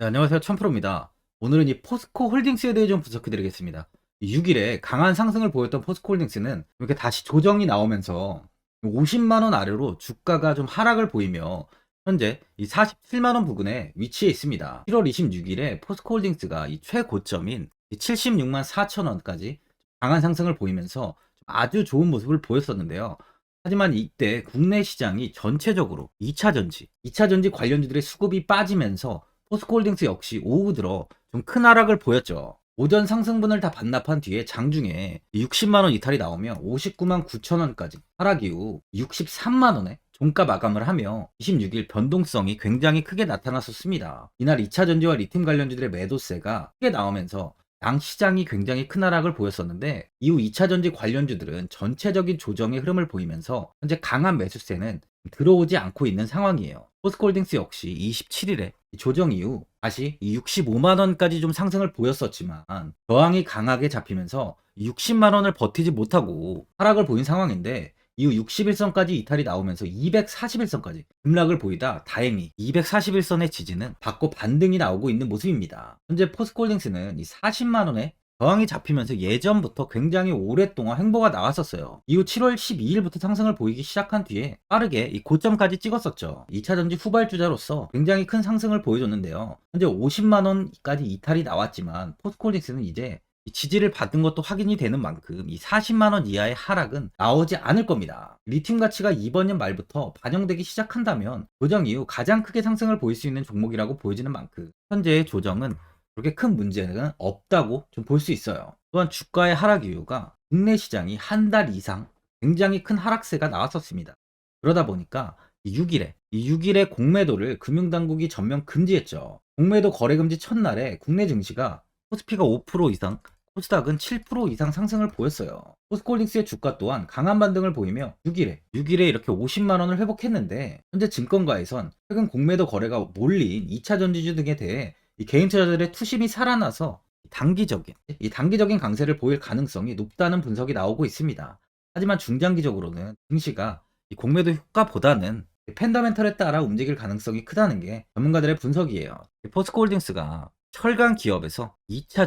네, 안녕하세요. 천프로입니다. 오늘은 이 포스코 홀딩스에 대해 좀 분석해 드리겠습니다. 6일에 강한 상승을 보였던 포스코 홀딩스는 이렇게 다시 조정이 나오면서 50만 원 아래로 주가가 좀 하락을 보이며 현재 이 47만 원 부근에 위치해 있습니다. 7월 26일에 포스코 홀딩스가 이 최고점인 76만 4천 원까지 강한 상승을 보이면서 아주 좋은 모습을 보였었는데요. 하지만 이때 국내 시장이 전체적으로 2차 전지 관련주들의 수급이 빠지면서 포스코홀딩스 역시 오후 들어 좀 큰 하락을 보였죠. 오전 상승분을 다 반납한 뒤에 장중에 60만 원 이탈이 나오며 59만 9천 원까지 하락 이후 63만 원에 종가 마감을 하며 26일 변동성이 굉장히 크게 나타났었습니다. 이날 2차 전지와 리튬 관련주들의 매도세가 크게 나오면서 양 시장이 굉장히 큰 하락을 보였었는데 이후 2차 전지 관련주들은 전체적인 조정의 흐름을 보이면서 현재 강한 매수세는 들어오지 않고 있는 상황이에요. 포스코홀딩스 역시 27일에 조정 이후 다시 65만 원까지 좀 상승을 보였었지만 저항이 강하게 잡히면서 60만 원을 버티지 못하고 하락을 보인 상황인데 이후 61선까지 이탈이 나오면서 241선까지 급락을 보이다 다행히 241선의 지지는 받고 반등이 나오고 있는 모습입니다. 현재 포스코홀딩스는 이 40만 원에 저항이 잡히면서 예전부터 굉장히 오랫동안 횡보가 나왔었어요. 이후 7월 12일부터 상승을 보이기 시작한 뒤에 빠르게 이 고점까지 찍었었죠. 2차전지 후발주자로서 굉장히 큰 상승을 보여줬는데요. 현재 50만 원까지 이탈이 나왔지만 포스코홀딩스는 이제 지지를 받은 것도 확인이 되는 만큼 이 40만 원 이하의 하락은 나오지 않을 겁니다. 리튬 가치가 이번 년 말부터 반영되기 시작한다면 조정 이후 가장 크게 상승을 보일 수 있는 종목이라고 보여지는 만큼 현재의 조정은 그렇게 큰 문제는 없다고 좀 볼 수 있어요. 또한 주가의 하락 이유가 국내 시장이 한 달 이상 굉장히 큰 하락세가 나왔었습니다. 그러다 보니까 이 6일에 공매도를 금융당국이 전면 금지했죠. 공매도 거래금지 첫날에 국내 증시가 코스피가 5% 이상, 코스닥은 7% 이상 상승을 보였어요. 포스코홀딩스의 주가 또한 강한 반등을 보이며 6일에 이렇게 50만 원을 회복했는데 현재 증권가에선 최근 공매도 거래가 몰린 2차 전지주 등에 대해 이 개인 투자자들의 투심이 살아나서 이 단기적인 강세를 보일 가능성이 높다는 분석이 나오고 있습니다. 하지만 중장기적으로는 증시가 이 공매도 효과보다는 펜더멘털에 따라 움직일 가능성이 크다는 게 전문가들의 분석이에요. 포스코홀딩스가 철강 기업에서 2차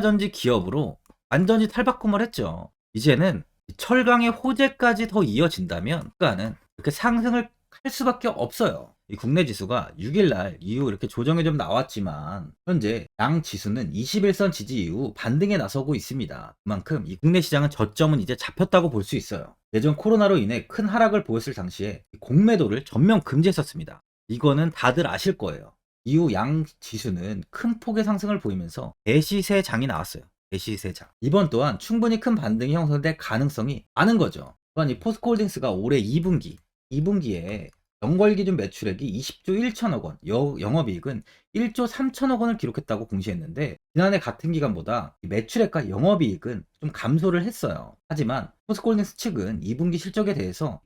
전지 기업으로 완전히 탈바꿈을 했죠. 이제는 철강의 호재까지 더 이어진다면 주가는 이렇게 상승을 할 수밖에 없어요. 이 국내 지수가 6일날 이후 이렇게 조정이 좀 나왔지만 현재 양 지수는 21선 지지 이후 반등에 나서고 있습니다. 그만큼 이 국내 시장은 저점은 이제 잡혔다고 볼 수 있어요. 예전 코로나로 인해 큰 하락을 보였을 당시에 공매도를 전면 금지했었습니다. 이거는 다들 아실 거예요. 이후 양 지수는 큰 폭의 상승을 보이면서 대시세장이 나왔어요. 대시세장. 이번 또한 충분히 큰 반등이 형성될 가능성이 많은 거죠. 또한 이 포스코홀딩스가 올해 2분기에 연결 기준 매출액이 20조 1천억 원, 영업이익은 1조 3천억 원을 기록했다고 공시했는데 지난해 같은 기간보다 매출액과 영업이익은 좀 감소를 했어요. 하지만 포스코홀딩스 측은 2분기 실적에 대해서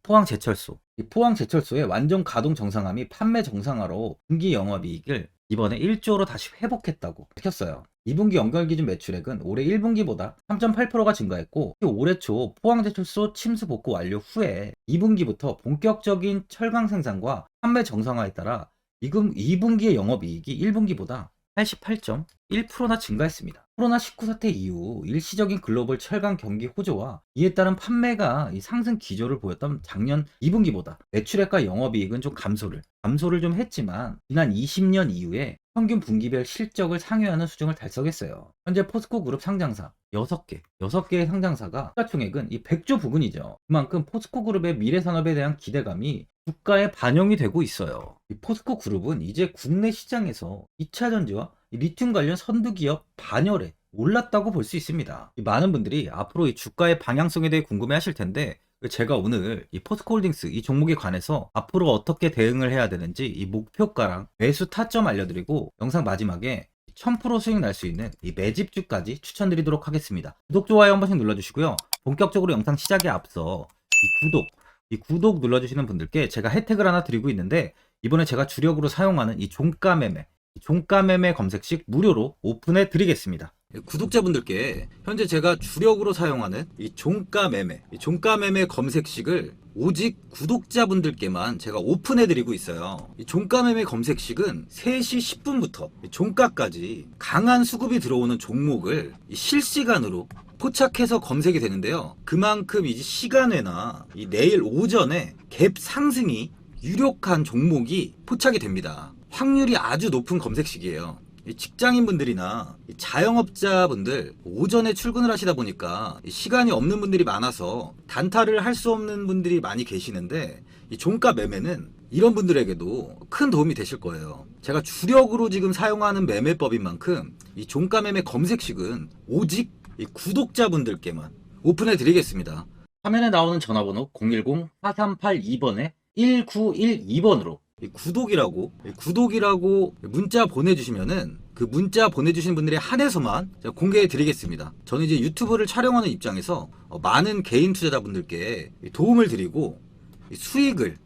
포항제철소의 완전 가동 정상화 및 판매 정상화로 분기 영업이익을 이번에 1조로 다시 회복했다고 밝혔어요. 2분기 연결 기준 매출액은 올해 1분기보다 3.8%가 증가했고 올해 초 포항제철소 침수 복구 완료 후에 2분기부터 본격적인 철강 생산과 판매 정상화에 따라 2분기의 영업이익이 1분기보다 88.1%나 증가했습니다. 코로나19 사태 이후 일시적인 글로벌 철강 경기 호조와 이에 따른 판매가 상승 기조를 보였던 작년 2분기보다 매출액과 영업이익은 좀 감소를 좀 했지만 지난 20년 이후에 평균 분기별 실적을 상회하는 수준을 달성했어요. 현재 포스코 그룹 상장사 6개의 상장사가 시가총액은 이 100조 부근이죠. 그만큼 포스코 그룹의 미래 산업에 대한 기대감이 주가에 반영이 되고 있어요. 이 포스코 그룹은 이제 국내 시장에서 2차 전지와 리튬 관련 선두 기업 반열에 올랐다고 볼 수 있습니다. 많은 분들이 앞으로 이 주가의 방향성에 대해 궁금해 하실 텐데 제가 오늘 이 포스코홀딩스 이 종목에 관해서 앞으로 어떻게 대응을 해야 되는지 이 목표가랑 매수 타점 알려드리고 영상 마지막에 1000% 수익 날 수 있는 이 매집주까지 추천드리도록 하겠습니다. 구독, 좋아요 한 번씩 눌러주시고요. 본격적으로 영상 시작에 앞서 이 구독 눌러주시는 분들께 제가 혜택을 하나 드리고 있는데 이번에 제가 주력으로 사용하는 이 종가 매매 검색식 무료로 오픈해 드리겠습니다. 구독자분들께 현재 제가 주력으로 사용하는 이 종가 매매 검색식을 오직 구독자분들께만 제가 오픈해드리고 있어요. 이 종가 매매 검색식은 3시 10분부터 종가까지 강한 수급이 들어오는 종목을 실시간으로 포착해서 검색이 되는데요. 그만큼 이제 시간외나 이 내일 오전에 갭 상승이 유력한 종목이 포착이 됩니다. 확률이 아주 높은 검색식이에요. 직장인분들이나 자영업자분들 오전에 출근을 하시다 보니까 시간이 없는 분들이 많아서 단타를 할 수 없는 분들이 많이 계시는데 이 종가 매매는 이런 분들에게도 큰 도움이 되실 거예요. 제가 주력으로 지금 사용하는 매매법인 만큼 이 종가 매매 검색식은 오직 이 구독자분들께만 오픈해 드리겠습니다. 화면에 나오는 전화번호 010-4382번에 1912번으로 구독이라고 문자 보내주시면은 그 문자 보내주신 분들에 한해서만 제가 공개해 드리겠습니다. 저는 이제 유튜브를 촬영하는 입장에서 많은 개인 투자자분들께 도움을 드리고 수익을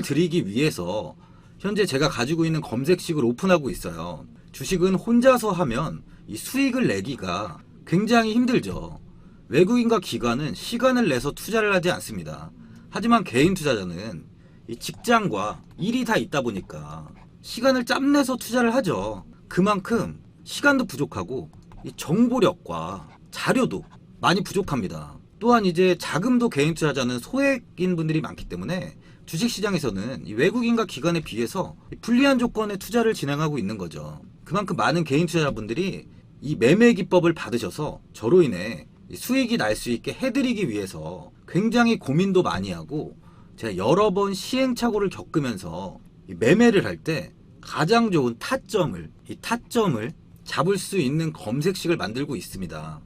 드리기 위해서 현재 제가 가지고 있는 검색식을 오픈하고 있어요. 주식은 혼자서 하면 이 수익을 내기가 굉장히 힘들죠. 외국인과 기관은 시간을 내서 투자를 하지 않습니다. 하지만 개인 투자자는 이 직장과 일이 다 있다 보니까 시간을 짬내서 투자를 하죠. 그만큼 시간도 부족하고 이 정보력과 자료도 많이 부족합니다. 또한 이제 자금도 개인 투자자는 소액인 분들이 많기 때문에 주식시장에서는 이 외국인과 기관에 비해서 불리한 조건의 투자를 진행하고 있는 거죠. 그만큼 많은 개인 투자자분들이 이 매매 기법을 받으셔서 저로 인해 수익이 날 수 있게 해드리기 위해서 굉장히 고민도 많이 하고 제가 여러 번 시행착오를 겪으면서 매매를 할 때 가장 좋은 타점을 잡을 수 있는 검색식을 만들고 있습니다.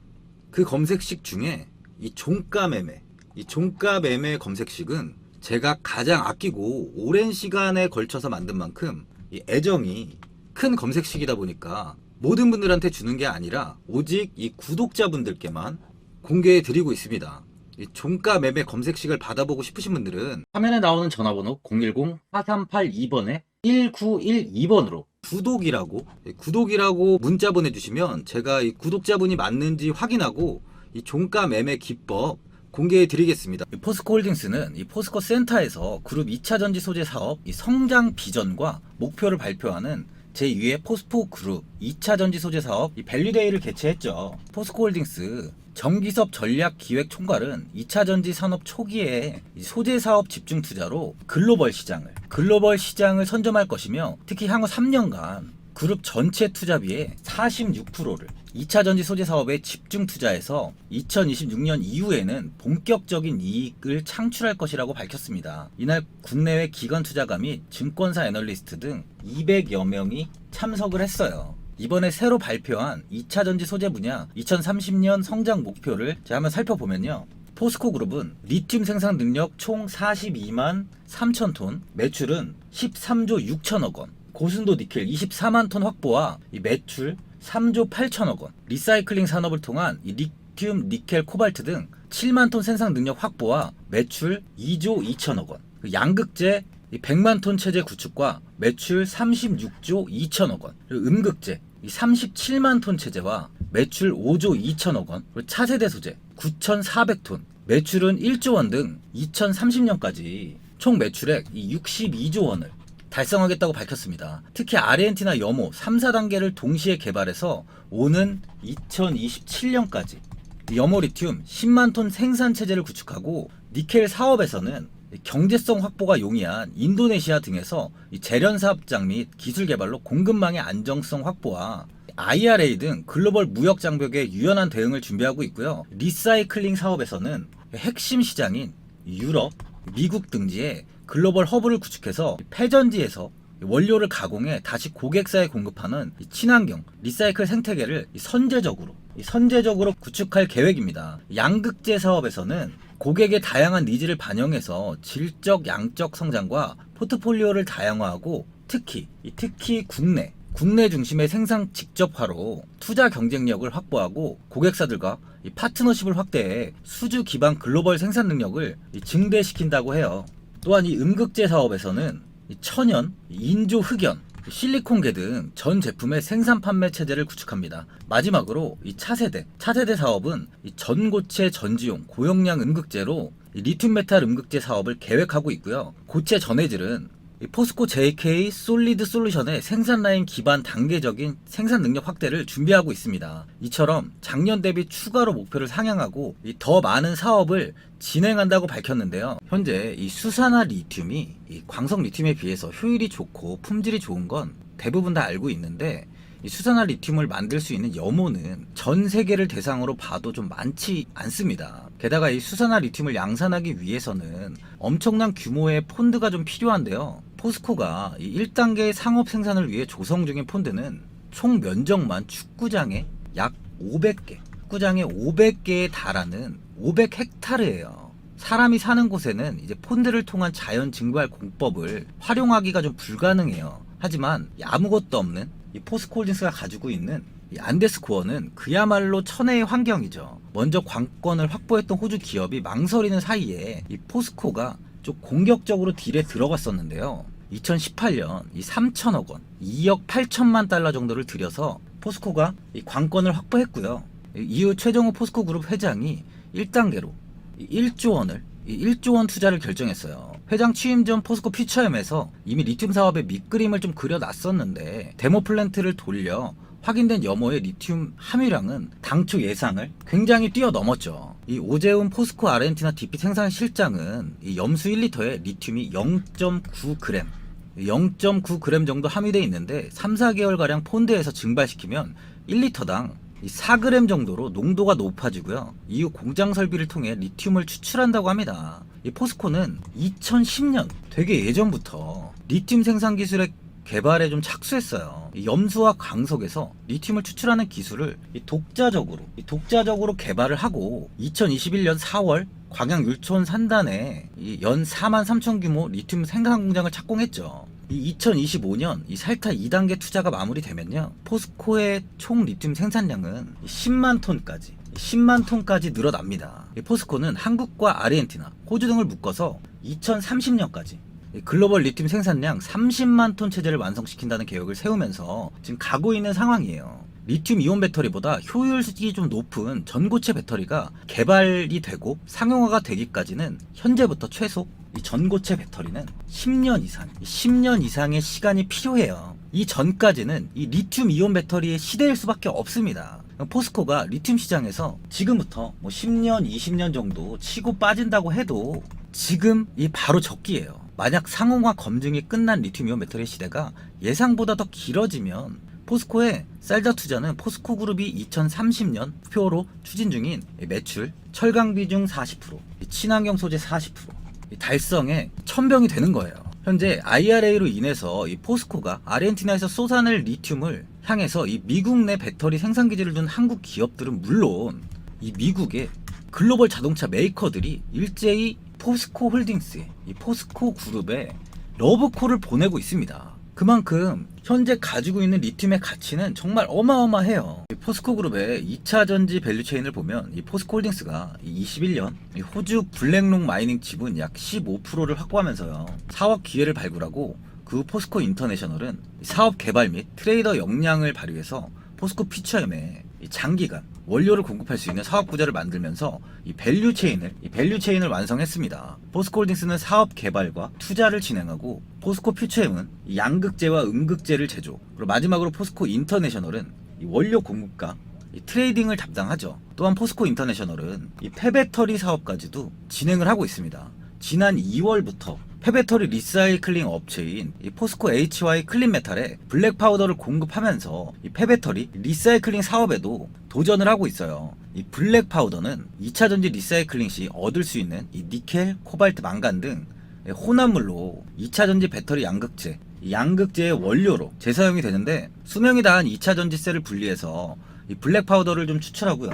그 검색식 중에 이 종가 매매 검색식은 제가 가장 아끼고 오랜 시간에 걸쳐서 만든 만큼 이 애정이 큰 검색식이다 보니까 모든 분들한테 주는 게 아니라 오직 이 구독자분들께만 공개해 드리고 있습니다. 이 종가 매매 검색식을 받아보고 싶으신 분들은 화면에 나오는 전화번호 010-4382번에 1912번으로 구독이라고 문자 보내주시면 제가 이 구독자분이 맞는지 확인하고 이 종가 매매 기법 공개해 드리겠습니다. 포스코홀딩스는 이 포스코 센터에서 그룹 2차전지 소재 사업 이 성장 비전과 목표를 발표하는 제2회 포스코 그룹 2차전지 소재 사업 이 밸류데이를 개최했죠. 포스코홀딩스 정기섭 전략기획총괄은 2차전지 산업 초기에 소재 사업 집중 투자로 글로벌 시장을 선점할 것이며 특히 향후 3년간 그룹 전체 투자비의 46%를 2차전지 소재 사업에 집중 투자해서 2026년 이후에는 본격적인 이익을 창출할 것이라고 밝혔습니다. 이날 국내외 기관 투자가 및 증권사 애널리스트 등 200여 명이 참석을 했어요. 이번에 새로 발표한 2차전지 소재 분야 2030년 성장 목표를 제가 한번 살펴보면요. 포스코 그룹은 리튬 생산 능력 총 42만 3천 톤, 매출은 13조 6천억 원, 고순도 니켈 24만 톤 확보와 이 매출 3조 8천억 원, 리사이클링 산업을 통한 이 리튬, 니켈, 코발트 등 7만 톤 생산 능력 확보와 매출 2조 2천억 원, 양극재 100만 톤 체제 구축과 매출 36조 2천억 원, 그리고 음극재 37만 ton 체제와 매출 5조 2천억 원, 그리고 차세대 소재 9,400톤, 매출은 1조 원 등 2030년까지 총 매출액 62조 원을 달성하겠다고 밝혔습니다. 특히 아르헨티나 염호 3, 4단계를 동시에 개발해서 오는 2027년까지 염호 리튬 10만 톤 생산 체제를 구축하고 니켈 사업에서는 경제성 확보가 용이한 인도네시아 등에서 재련 사업장 및 기술 개발로 공급망의 안정성 확보와 IRA 등 글로벌 무역 장벽에 유연한 대응을 준비하고 있고요. 리사이클링 사업에서는 핵심 시장인 유럽, 미국 등지에 글로벌 허브를 구축해서 폐전지에서 원료를 가공해 다시 고객사에 공급하는 친환경 리사이클 생태계를 선제적으로 구축할 계획입니다. 양극재 사업에서는 고객의 다양한 니즈를 반영해서 질적 양적 성장과 포트폴리오를 다양화하고 특히 국내 중심의 생산 직접화로 투자 경쟁력을 확보하고 고객사들과 파트너십을 확대해 수주 기반 글로벌 생산 능력을 증대시킨다고 해요. 또한 이 음극재 사업에서는 천연, 인조 흑연, 실리콘계 등 전 제품의 생산 판매 체제를 구축합니다. 마지막으로 이 차세대 사업은 이 전고체 전지용 고용량 음극재로 이 리튬 메탈 음극재 사업을 계획하고 있고요. 고체 전해질은 이 포스코 JK 솔리드 솔루션의 생산 라인 기반 단계적인 생산 능력 확대를 준비하고 있습니다. 이처럼 작년 대비 추가로 목표를 상향하고 이 더 많은 사업을 진행한다고 밝혔는데요. 현재 이 수산화 리튬이 이 광석 리튬에 비해서 효율이 좋고 품질이 좋은 건 대부분 다 알고 있는데, 이 수산화 리튬을 만들 수 있는 염호는 전 세계를 대상으로 봐도 좀 많지 않습니다. 게다가 이 수산화 리튬을 양산하기 위해서는 엄청난 규모의 폰드가 좀 필요한데요. 포스코가 이 1단계 상업 생산을 위해 조성 중인 폰드는 총 면적만 축구장에 약 500개, 축구장에 500개에 달하는 500헥타르예요. 사람이 사는 곳에는 이제 폰드를 통한 자연 증발 공법을 활용하기가 좀 불가능해요. 하지만 아무것도 없는 이 포스코홀딩스가 가지고 있는 이 안데스 코어는 그야말로 천혜의 환경이죠. 먼저 관건을 확보했던 호주 기업이 망설이는 사이에 이 포스코가 좀 공격적으로 딜에 들어갔었는데요. 2018년 이 3천억 원, 2억 8천만 달러 정도를 들여서 포스코가 이 관건을 확보했고요. 이후 최정호 포스코 그룹 회장이 1단계로 1조 원 투자를 결정했어요. 회장 취임 전 포스코 퓨처엠에서 이미 리튬 사업의 밑그림을 좀 그려놨었는데, 데모 플랜트를 돌려 확인된 염호의 리튬 함유량은 당초 예상을 굉장히 뛰어넘었죠. 이 오재훈 포스코 아르헨티나 DP 생산 실장은 이 염수 1리터에 리튬이 0.9g, 0.9g 정도 함유되어 있는데 3, 4개월가량 폰드에서 증발시키면 1리터당 4g 정도로 농도가 높아지고요. 이후 공장 설비를 통해 리튬을 추출한다고 합니다. 이 포스코는 2010년 되게 예전부터 리튬 생산 기술의 개발에 좀 착수했어요. 이 염수와 광석에서 리튬을 추출하는 기술을 독자적으로 개발을 하고 2021년 4월 광양 율촌 산단에 연 4만 3천 규모 리튬 생산 공장을 착공했죠. 이 2025년 이 살타 2단계 투자가 마무리되면요, 포스코의 총 리튬 생산량은 10만 톤까지 늘어납니다. 포스코는 한국과 아르헨티나, 호주 등을 묶어서 2030년까지 글로벌 리튬 생산량 30만 톤 체제를 완성시킨다는 계획을 세우면서 지금 가고 있는 상황이에요. 리튬 이온 배터리보다 효율이 좀 높은 전고체 배터리가 개발이 되고 상용화가 되기까지는 현재부터 최소 이 전고체 배터리는 10년 이상의 시간이 필요해요. 이 전까지는 이 리튬 이온 배터리의 시대일 수밖에 없습니다. 포스코가 리튬 시장에서 지금부터 뭐 10년, 20년 정도 치고 빠진다고 해도 지금 이 바로 적기예요. 만약 상용화 검증이 끝난 리튬 이온 배터리 시대가 예상보다 더 길어지면 포스코의 쌀자 투자는 포스코 그룹이 2030년 목표로 추진 중인 매출, 철강 비중 40%, 친환경 소재 40% 달성에 천병이 되는 거예요. 현재 IRA로 인해서 이 포스코가 아르헨티나에서 쏟아낼 리튬을 향해서 이 미국 내 배터리 생산 기지를 둔 한국 기업들은 물론 이 미국의 글로벌 자동차 메이커들이 일제히 포스코 홀딩스에, 이 포스코 그룹에 러브콜을 보내고 있습니다. 그만큼 현재 가지고 있는 리튬의 가치는 정말 어마어마해요. 포스코 그룹의 2차 전지 밸류체인을 보면 이 포스코 홀딩스가 21년 호주 블랙록 마이닝 지분 약 15%를 확보하면서요, 사업 기회를 발굴하고, 그 포스코 인터내셔널은 사업 개발 및 트레이더 역량을 발휘해서 포스코 퓨처엠에 장기간 원료를 공급할 수 있는 사업 구조를 만들면서 이 밸류체인을 완성했습니다. 포스코 홀딩스는 사업 개발과 투자를 진행하고, 포스코 퓨처엠은 양극재와 음극재를 제조, 그리고 마지막으로 포스코 인터내셔널은 이 원료 공급과 이 트레이딩을 담당하죠. 또한 포스코 인터내셔널은 이 폐배터리 사업까지도 진행을 하고 있습니다. 지난 2월부터 폐배터리 리사이클링 업체인 이 포스코 HY 클린메탈에 블랙 파우더를 공급하면서 이 폐배터리 리사이클링 사업에도 도전을 하고 있어요. 이 블랙 파우더는 2차 전지 리사이클링 시 얻을 수 있는 이 니켈, 코발트, 망간 등 혼합물로 2차 전지 배터리 양극재, 이 양극재의 원료로 재사용이 되는데, 수명이 다한 2차 전지셀을 분리해서 이 블랙 파우더를 좀 추출하고요,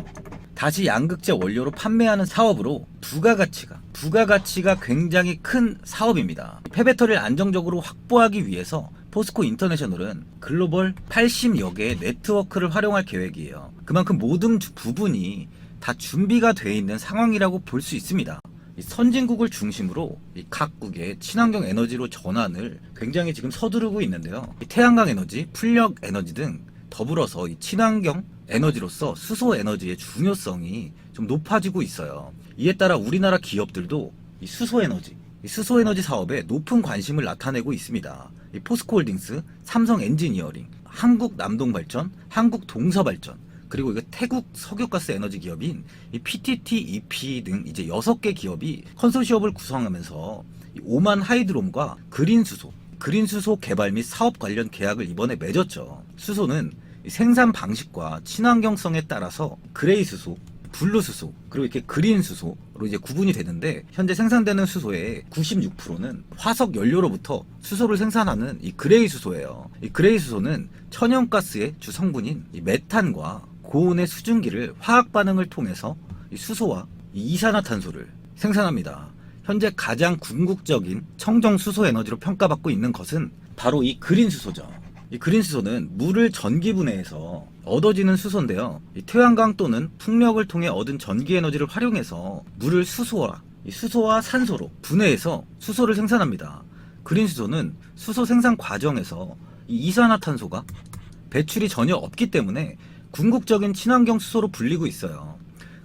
다시 양극재 원료로 판매하는 사업으로 부가가치가 굉장히 큰 사업입니다. 폐배터리를 안정적으로 확보하기 위해서 포스코 인터내셔널은 글로벌 80여 개의 네트워크를 활용할 계획이에요. 그만큼 모든 부분이 다 준비가 되어 있는 상황이라고 볼 수 있습니다. 이 선진국을 중심으로 이 각국의 친환경 에너지로 전환을 굉장히 지금 서두르고 있는데요. 이 태양광 에너지, 풍력 에너지 등 더불어서 이 친환경 에너지로서 수소 에너지의 중요성이 좀 높아지고 있어요. 이에 따라 우리나라 기업들도 이 수소 에너지 사업에 높은 관심을 나타내고 있습니다. 이 포스코홀딩스, 삼성 엔지니어링, 한국 남동발전, 한국 동서발전, 그리고 이거 태국 석유가스 에너지 기업인 이 PTT, EP 등 이제 6개 기업이 컨소시엄을 구성하면서 이 오만 하이드롬과 그린수소 개발 및 사업 관련 계약을 이번에 맺었죠. 수소는 이 생산 방식과 친환경성에 따라서 그레이 수소, 블루 수소, 그리고 이렇게 그린 수소로 이제 구분이 되는데, 현재 생산되는 수소의 96%는 화석 연료로부터 수소를 생산하는 이 그레이 수소예요. 이 그레이 수소는 천연가스의 주 성분인 이 메탄과 고온의 수증기를 화학 반응을 통해서 이 수소와 이 이산화탄소를 생산합니다. 현재 가장 궁극적인 청정 수소 에너지로 평가받고 있는 것은 바로 이 그린 수소죠. 이 그린 수소는 물을 전기 분해해서 얻어지는 수소인데요. 이 태양광 또는 풍력을 통해 얻은 전기 에너지를 활용해서 물을 수소와 산소로 분해해서 수소를 생산합니다. 그린 수소는 수소 생산 과정에서 이 이산화탄소가 배출이 전혀 없기 때문에 궁극적인 친환경 수소로 불리고 있어요.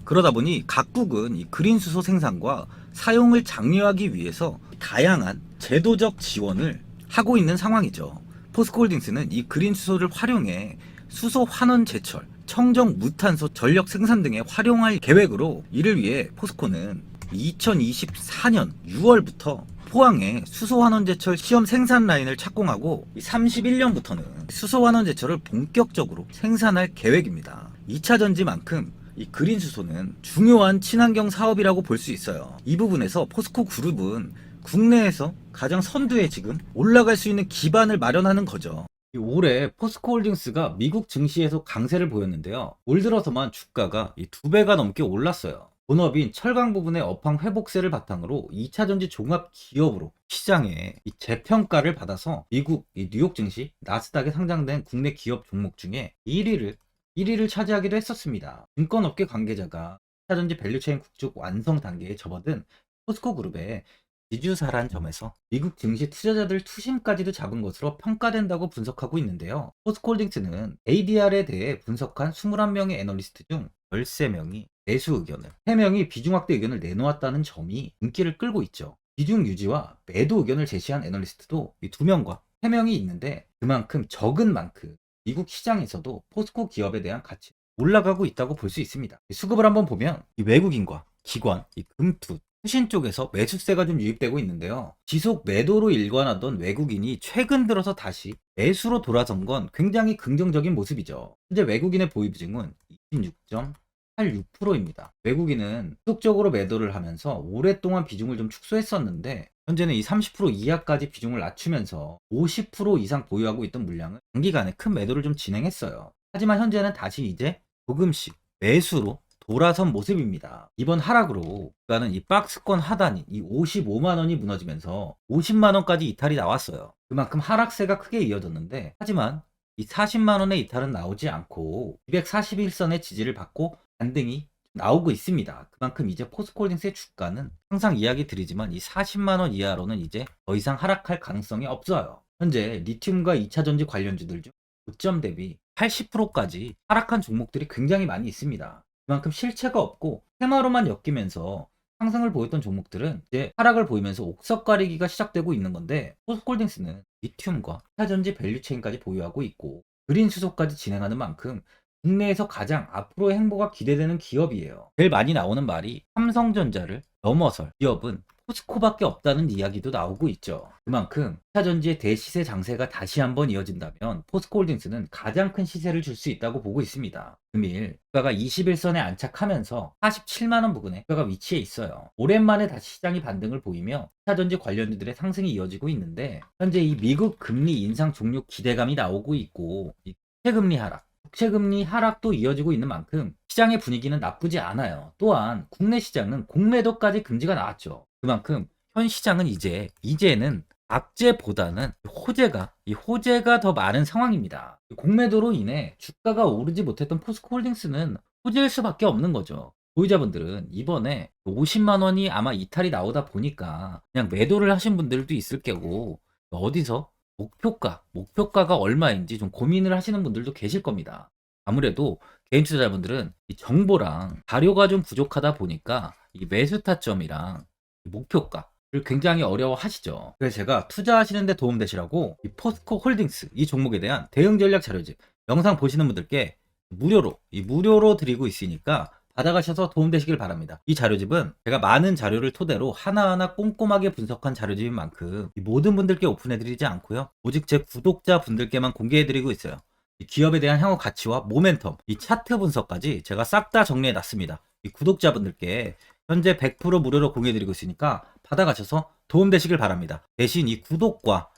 그러다 보니 각국은 이 그린 수소 생산과 사용을 장려하기 위해서 다양한 제도적 지원을 하고 있는 상황이죠. 포스코홀딩스는 이 그린 수소를 활용해 수소 환원 제철, 청정 무탄소 전력 생산 등에 활용할 계획으로, 이를 위해 포스코는 2024년 6월부터 포항에 수소 환원 제철 시험 생산 라인을 착공하고 31년부터는 수소 환원 제철을 본격적으로 생산할 계획입니다. 2차 전지만큼 이 그린 수소는 중요한 친환경 사업이라고 볼 수 있어요. 이 부분에서 포스코 그룹은 국내에서 가장 선두에 지금 올라갈 수 있는 기반을 마련하는 거죠. 올해 포스코홀딩스가 미국 증시에서 강세를 보였는데요. 올 들어서만 주가가 2배가 넘게 올랐어요. 본업인 철강 부분의 업황 회복세를 바탕으로 2차 전지 종합 기업으로 시장에 이 재평가를 받아서 미국 뉴욕 증시 나스닥에 상장된 국내 기업 종목 중에 1위를 차지하기도 했었습니다. 증권업계 관계자가 2차 전지 밸류체인 구축 완성 단계에 접어든 포스코 그룹의 지주사란 점에서 미국 증시 투자자들 투심까지도 잡은 것으로 평가된다고 분석하고 있는데요. 포스코홀딩스는 ADR에 대해 분석한 21명의 애널리스트 중 13명이 매수 의견을, 3명이 비중 확대 의견을 내놓았다는 점이 인기를 끌고 있죠. 비중 유지와 매도 의견을 제시한 애널리스트도 이 2명과 3명이 있는데, 그만큼 적은 만큼 미국 시장에서도 포스코 기업에 대한 가치가 올라가고 있다고 볼 수 있습니다. 수급을 한번 보면 이 외국인과 기관, 이 금투, 투신 쪽에서 매수세가 좀 유입되고 있는데요. 지속 매도로 일관하던 외국인이 최근 들어서 다시 매수로 돌아선 건 굉장히 긍정적인 모습이죠. 현재 외국인의 보유 비중은 26.86%입니다. 외국인은 지속적으로 매도를 하면서 오랫동안 비중을 좀 축소했었는데, 현재는 이 30% 이하까지 비중을 낮추면서 50% 이상 보유하고 있던 물량을 단기간에 큰 매도를 좀 진행했어요. 하지만 현재는 다시 이제 조금씩 매수로 돌아선 모습입니다. 이번 하락으로 주가는 이 박스권 하단인 이 55만 원이 무너지면서 50만 원까지 이탈이 나왔어요. 그만큼 하락세가 크게 이어졌는데, 하지만 이 40만 원의 이탈은 나오지 않고 241선의 지지를 받고 반등이 나오고 있습니다. 그만큼 이제 포스코홀딩스의 주가는 항상 이야기 드리지만 이 40만 원 이하로는 이제 더 이상 하락할 가능성이 없어요. 현재 리튬과 2차 전지 관련주들 중 고점 대비 80%까지 하락한 종목들이 굉장히 많이 있습니다. 그만큼 실체가 없고 테마로만 엮이면서 상승을 보였던 종목들은 이제 하락을 보이면서 옥석 가리기가 시작되고 있는 건데, 포스코홀딩스는 리튬과 2차 전지 밸류체인까지 보유하고 있고 그린 수소까지 진행하는 만큼 국내에서 가장 앞으로의 행보가 기대되는 기업이에요. 제일 많이 나오는 말이 삼성전자를 넘어설 기업은 포스코밖에 없다는 이야기도 나오고 있죠. 그만큼 2차 전지의 대시세 장세가 다시 한번 이어진다면 포스코홀딩스는 가장 큰 시세를 줄 수 있다고 보고 있습니다. 금일 주가가 21선에 안착하면서 47만 원 부근에 주가가 위치해 있어요. 오랜만에 다시 시장이 반등을 보이며 2차 전지 관련주들의 상승이 이어지고 있는데, 현재 이 미국 금리 인상 종료 기대감이 나오고 있고 이 국채금리 하락, 국채금리 하락도 이어지고 있는 만큼 시장의 분위기는 나쁘지 않아요. 또한 국내 시장은 공매도까지 금지가 나왔죠. 그만큼 현 시장은 이제는 악재보다는 호재가 더 많은 상황입니다. 공매도로 인해 주가가 오르지 못했던 포스코홀딩스는 호재일 수밖에 없는 거죠. 보유자분들은 이번에 50만 원이 아마 이탈이 나오다 보니까 그냥 매도를 하신 분들도 있을 거고, 어디서 목표가가 얼마인지 좀 고민을 하시는 분들도 계실 겁니다. 아무래도 개인 투자자분들은 이 정보랑 자료가 좀 부족하다 보니까 이 매수 타점이랑 이 목표가를 굉장히 어려워하시죠. 그래서 제가 투자하시는 데 도움되시라고 이 포스코 홀딩스 이 종목에 대한 대응 전략 자료집 영상 보시는 분들께 무료로 드리고 있으니까 받아가셔서 도움되시길 바랍니다. 이 자료집은 제가 많은 자료를 토대로 하나하나 꼼꼼하게 분석한 자료집인 만큼 모든 분들께 오픈해드리지 않고요. 오직 제 구독자분들께만 공개해드리고 있어요. 이 기업에 대한 향후 가치와 모멘텀, 이 차트 분석까지 제가 싹 다 정리해놨습니다. 이 구독자분들께 현재 100% 무료로 공개해드리고 있으니까 받아가셔서 도움되시길 바랍니다. 대신 이 구독과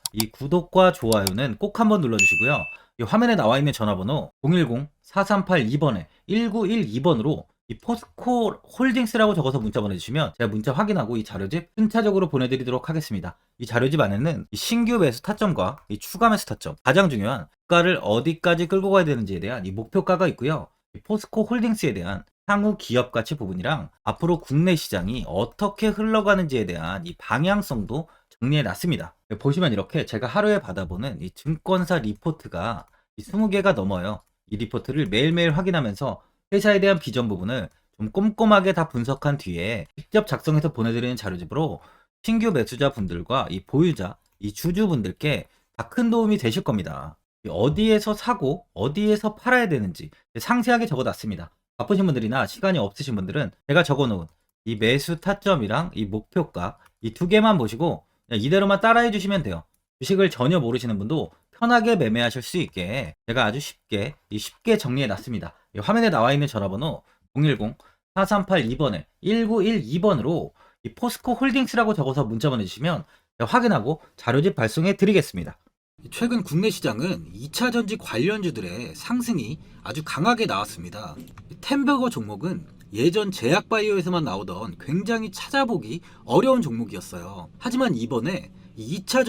좋아요는 꼭 한번 눌러주시고요. 이 화면에 나와 있는 전화번호 010-4382번에 1912번으로 이 포스코 홀딩스라고 적어서 문자 보내주시면 제가 문자 확인하고 이 자료집 순차적으로 보내드리도록 하겠습니다. 이 자료집 안에는 이 신규 매수 타점과 이 추가 매수 타점, 가장 중요한 주가를 어디까지 끌고 가야 되는지에 대한 이 목표가가 있고요. 이 포스코 홀딩스에 대한 향후 기업 가치 부분이랑 앞으로 국내 시장이 어떻게 흘러가는지에 대한 이 방향성도 정리해 놨습니다. 보시면 이렇게 제가 하루에 받아보는 이 증권사 리포트가 이 20개가 넘어요. 이 리포트를 매일매일 확인하면서 회사에 대한 비전 부분을 좀 꼼꼼하게 다 분석한 뒤에 직접 작성해서 보내드리는 자료집으로 신규 매수자 분들과 이 보유자, 이 주주분들께 다 큰 도움이 되실 겁니다. 어디에서 사고 어디에서 팔아야 되는지 상세하게 적어놨습니다. 바쁘신 분들이나 시간이 없으신 분들은 제가 적어놓은 이 매수 타점이랑 이 목표가 이 두 개만 보시고 이대로만 따라해 주시면 돼요. 주식을 전혀 모르시는 분도 편하게 매매하실 수 있게 제가 아주 쉽게 정리해 놨습니다. 화면에 나와 있는 전화번호 010-4382번에 1912번으로 이 포스코 홀딩스라고 적어서 문자 보내주시면 확인하고 자료집 발송해 드리겠습니다. 최근 국내 시장은 2차 전지 관련주들의 상승이 아주 강하게 나왔습니다. 템버거 종목은 예전 제약바이오에서만 나오던 굉장히 찾아보기 어려운 종목이었어요. 하지만 이번에 2차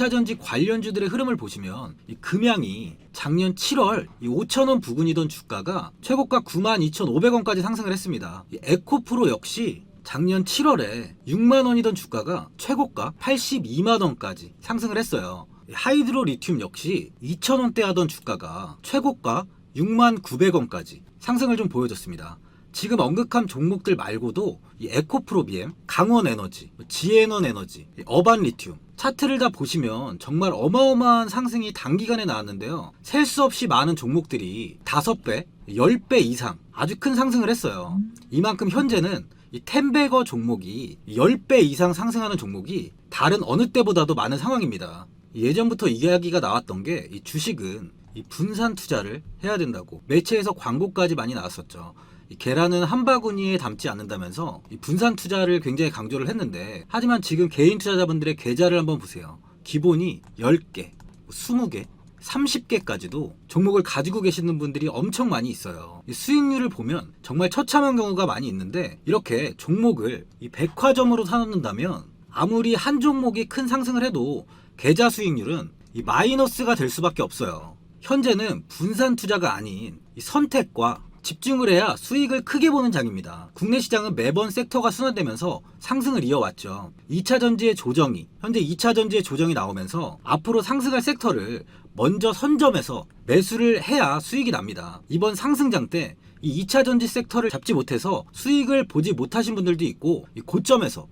전지 관련주들의 흐름을 보시면 이 금양이 작년 7월 5,000원 부근이던 주가가 최고가 92,500원까지 상승을 했습니다. 에코프로 역시 작년 7월에 6만원이던 주가가 최고가 82만원까지 상승을 했어요. 하이드로 리튬 역시 2,000원대 하던 주가가 최고가 69,900원까지 상승을 좀 보여줬습니다. 지금 언급한 종목들 말고도 이 에코프로비엠, 강원에너지, 지에너에너지, 어반 리튬 차트를 다 보시면 정말 어마어마한 상승이 단기간에 나왔는데요. 셀 수 없이 많은 종목들이 5배, 10배 이상 아주 큰 상승을 했어요. 이만큼 현재는 이 템베거 종목이 10배 이상 상승하는 종목이 다른 어느 때보다도 많은 상황입니다. 예전부터 이야기가 나왔던 게 이 주식은 이 분산 투자를 해야 된다고 매체에서 광고까지 많이 나왔었죠. 이 계란은 한 바구니에 담지 않는다면서 이 분산 투자를 굉장히 강조를 했는데, 하지만 지금 개인 투자자분들의 계좌를 한번 보세요. 기본이 10개, 20개, 30개까지도 종목을 가지고 계시는 분들이 엄청 많이 있어요. 이 수익률을 보면 정말 처참한 경우가 많이 있는데, 이렇게 종목을 이 백화점으로 사놓는다면 아무리 한 종목이 큰 상승을 해도 계좌 수익률은 이 마이너스가 될 수밖에 없어요. 현재는 분산 투자가 아닌 이 선택과 집중을 해야 수익을 크게 보는 장입니다. 국내 시장은 매번 섹터가 순환되면서 상승을 이어왔죠. 2차 전지의 조정이, 현재 2차 전지의 조정이 나오면서 앞으로 상승할 섹터를 먼저 선점해서 매수를 해야 수익이 납니다. 이번 상승장 때 이 2차 전지 섹터를 잡지 못해서 수익을 보지 못하신 분들도 있고, 이 고점에서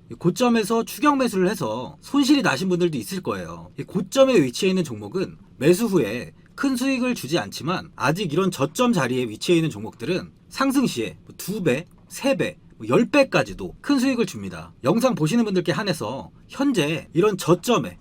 추격 매수를 해서 손실이 나신 분들도 있을 거예요. 이 고점에 위치해 있는 종목은 매수 후에 큰 수익을 주지 않지만, 아직 이런 저점 자리에 위치해 있는 종목들은 상승 시에 2배, 3배, 10배까지도 큰 수익을 줍니다. 영상 보시는 분들께 한해서 현재 이런 저점에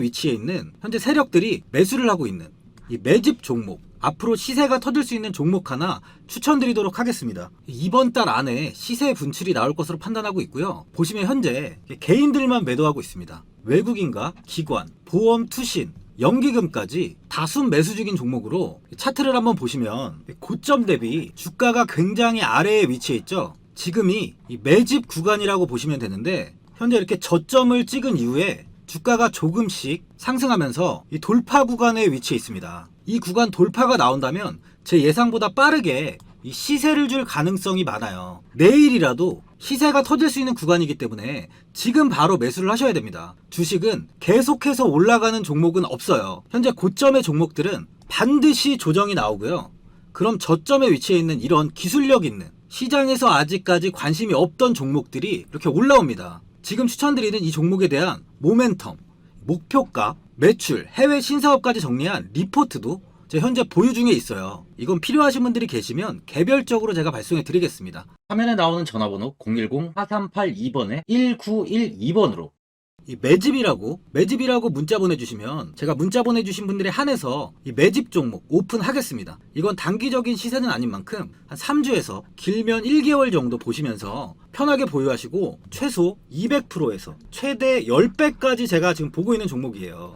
위치해 있는 현재 세력들이 매수를 하고 있는 이 매집 종목, 앞으로 시세가 터질 수 있는 종목 하나 추천드리도록 하겠습니다. 이번 달 안에 시세 분출이 나올 것으로 판단하고 있고요. 보시면 현재 개인들만 매도하고 있습니다. 외국인과 기관, 보험, 투신, 연기금까지 다수 매수 중인 종목으로 차트를 한번 보시면 고점 대비 주가가 굉장히 아래에 위치해 있죠. 지금이 이 매집 구간이라고 보시면 되는데, 현재 이렇게 저점을 찍은 이후에 주가가 조금씩 상승하면서 이 돌파 구간에 위치해 있습니다. 이 구간 돌파가 나온다면 제 예상보다 빠르게 이 시세를 줄 가능성이 많아요. 내일이라도 시세가 터질 수 있는 구간이기 때문에 지금 바로 매수를 하셔야 됩니다. 주식은 계속해서 올라가는 종목은 없어요. 현재 고점의 종목들은 반드시 조정이 나오고요. 그럼 저점에 위치해 있는 이런 기술력 있는 시장에서 아직까지 관심이 없던 종목들이 이렇게 올라옵니다. 지금 추천드리는 이 종목에 대한 모멘텀, 목표가, 매출, 해외 신사업까지 정리한 리포트도 제 현재 보유 중에 있어요. 이건 필요하신 분들이 계시면 개별적으로 제가 발송해 드리겠습니다. 화면에 나오는 전화번호 010-4382번에 1912번으로 이 매집이라고 문자 보내주시면 제가 문자 보내주신 분들에 한해서 이 매집 종목 오픈하겠습니다. 이건 단기적인 시세는 아닌 만큼 한 3주에서 길면 1개월 정도 보시면서 편하게 보유하시고 최소 200%에서 최대 10배까지 제가 지금 보고 있는 종목이에요.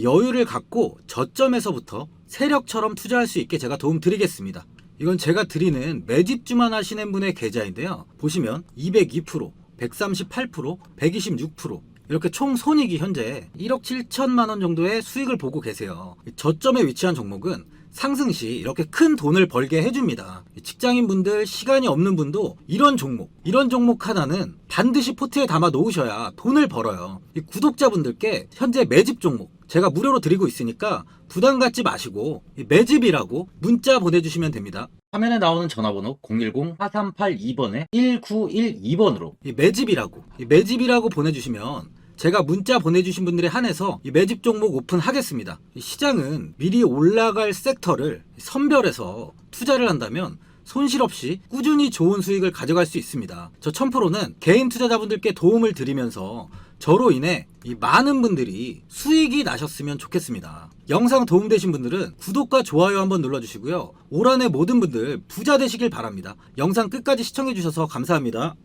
여유를 갖고 저점에서부터 세력처럼 투자할 수 있게 제가 도움 드리겠습니다. 이건 제가 드리는 매집주만 하시는 분의 계좌인데요. 보시면 202%, 138%, 126% 이렇게 총 손익이 현재 1억 7천만 원 정도의 수익을 보고 계세요. 저점에 위치한 종목은 상승 시 이렇게 큰 돈을 벌게 해줍니다. 직장인분들, 시간이 없는 분도 이런 종목 하나는 반드시 포트에 담아 놓으셔야 돈을 벌어요. 이 구독자분들께 현재 매집 종목 제가 무료로 드리고 있으니까 부담 갖지 마시고 매집이라고 문자 보내주시면 됩니다. 화면에 나오는 전화번호 010-4382번에 1912번으로 매집이라고 보내주시면 제가 문자 보내주신 분들에 한해서 이 매집 종목 오픈하겠습니다. 시장은 미리 올라갈 섹터를 선별해서 투자를 한다면 손실 없이 꾸준히 좋은 수익을 가져갈 수 있습니다. 저 1000%는 개인 투자자분들께 도움을 드리면서 저로 인해 이 많은 분들이 수익이 나셨으면 좋겠습니다. 영상 도움되신 분들은 구독과 좋아요 한번 눌러주시고요. 올 한해 모든 분들 부자 되시길 바랍니다. 영상 끝까지 시청해주셔서 감사합니다.